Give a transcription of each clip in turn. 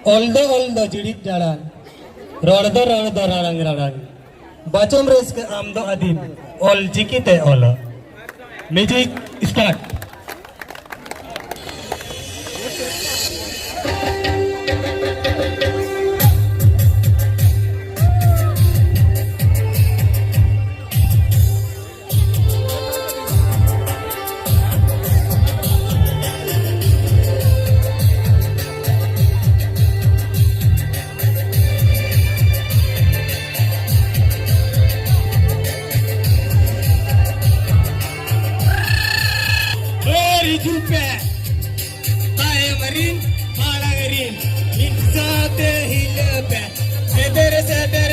Oldo jidit jalan, rodo ranang, bacom resk amdo adin, ol jikite olo. Music start. Jumpa, saya marin, malagarin, insate hilepe, seder.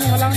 Halang.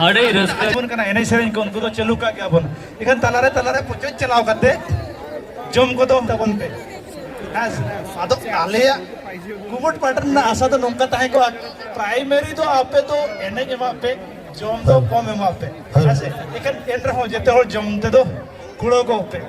ᱟᱹᱰᱤ ᱨᱟᱹᱥᱠᱟᱹ ᱵᱚᱱ ᱠᱟᱱᱟ ᱮᱱᱮᱡ ᱥᱮᱨᱮᱧ ᱠᱚ ᱩᱱᱠᱩ ᱫᱚ ᱪᱟᱹᱞᱩ ᱠᱟᱜ ᱜᱮᱭᱟ ᱵᱚᱱ ᱮᱠᱷᱟᱱ ᱛᱟᱞᱟᱨᱮ ᱯᱚᱪᱚᱡ ᱪᱟᱞᱟᱣ ᱠᱟᱛᱮ ᱡᱚᱢ ᱠᱚᱫᱚ ᱛᱟᱵᱚᱱ ᱯᱮ ᱟᱫᱚ ᱟᱞᱮᱭᱟᱜ ᱠᱩᱢᱩᱴ ᱯᱟᱴᱟᱱ ᱨᱮᱱᱟᱜ ᱟᱥᱟ ᱫᱚ ᱱᱚᱝᱠᱟ ᱛᱟᱦᱮᱸ ᱠᱚᱜᱼᱟ ᱯᱨᱟइᱢᱟরি ᱫᱚ ᱟᱯᱮ ᱫᱚ ᱮᱱᱮᱡ ᱮᱢᱟ ᱯᱮ ᱡᱚᱢ ᱫᱚ ᱠᱚᱢ ᱮᱢᱟ ᱯᱮ ᱦᱮᱸᱥᱮ ᱮᱠᱷᱟᱱ ᱮᱱ ᱨᱮᱦᱚᱸ ᱡᱮᱛᱮ ᱦᱚᱲ ᱡᱚᱢ ᱛᱮᱫᱚ ᱠᱩᱲᱟᱹᱣ ᱠᱚ ᱯᱮ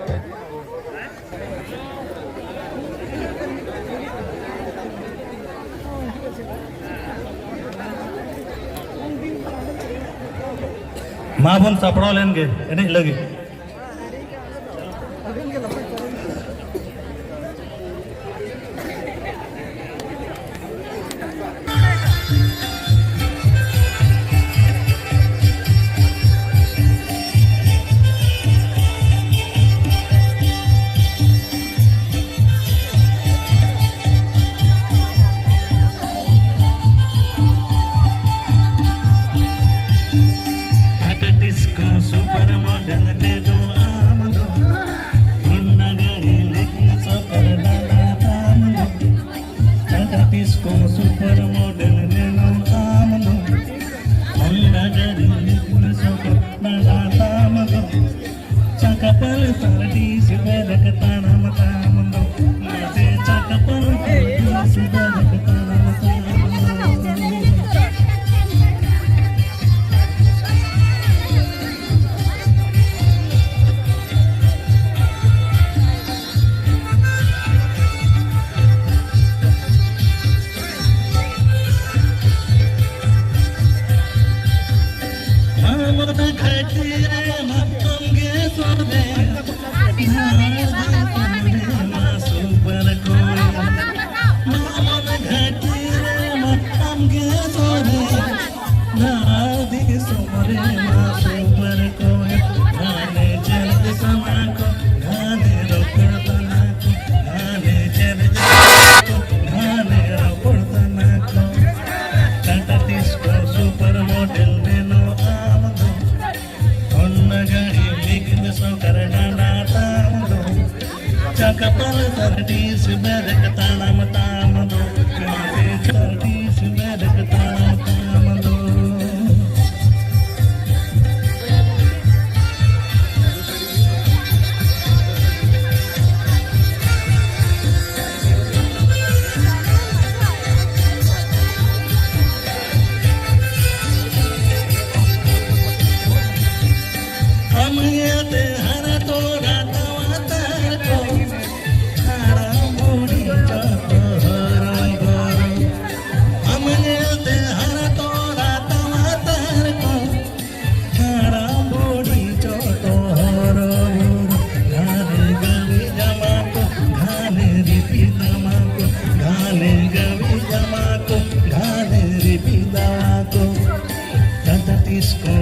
मा बन सापड़ा लेंगे एने लगे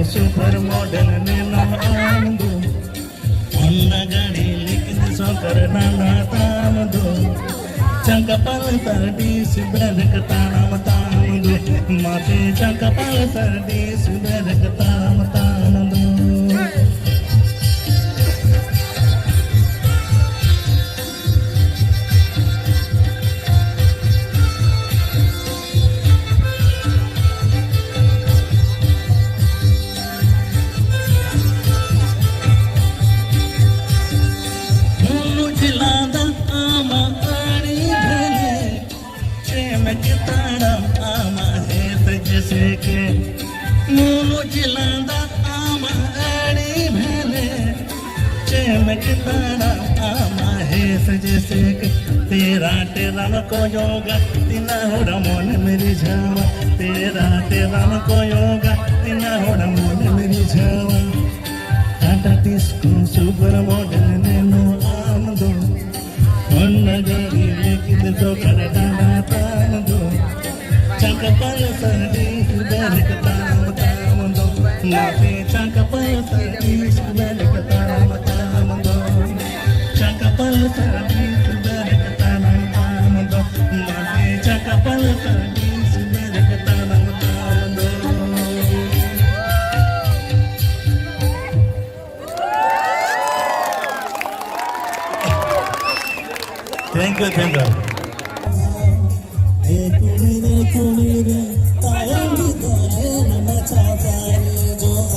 सुपर मॉडल ने नाम दो अन्ना गाड़ी लेकिन सो करना ना ताम दो चंकपल तरडी सुबह कताम ताम दो माथे चंकपल तरडी सुबह कताम ताम दो तेरा तेरा को योगा तिना होड़ा मन मेरी झावा तेरा तेरा को योगा तिना होड़ा मन मेरी झावा टाटा टिस्को सुपर मॉडल ने नो आम दो अन्ना गाड़ी लेकिन तो कर डाना ताम दो चंकपल सरदी सुबह कताम ताम दो माथे चंकपल सरदी सुबह कताम ताम दो चंकपल सरदी सुबह कताम ताम दो माथे चंकपल सरदी सुबह कताम ताम दो थैंक यू थैंक यू कुणी रे तायंगी तारे नचा तारे जो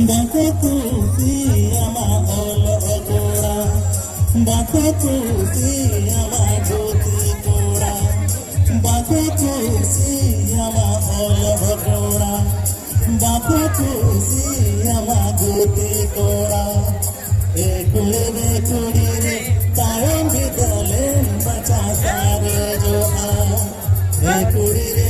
Bako kusi ama olo okora, bako kusi ama joti kora, bako kusi ama olo okora, bako kusi ama joti kora. Ekule re tayon bidale bacha sare jo ha. Ekuri re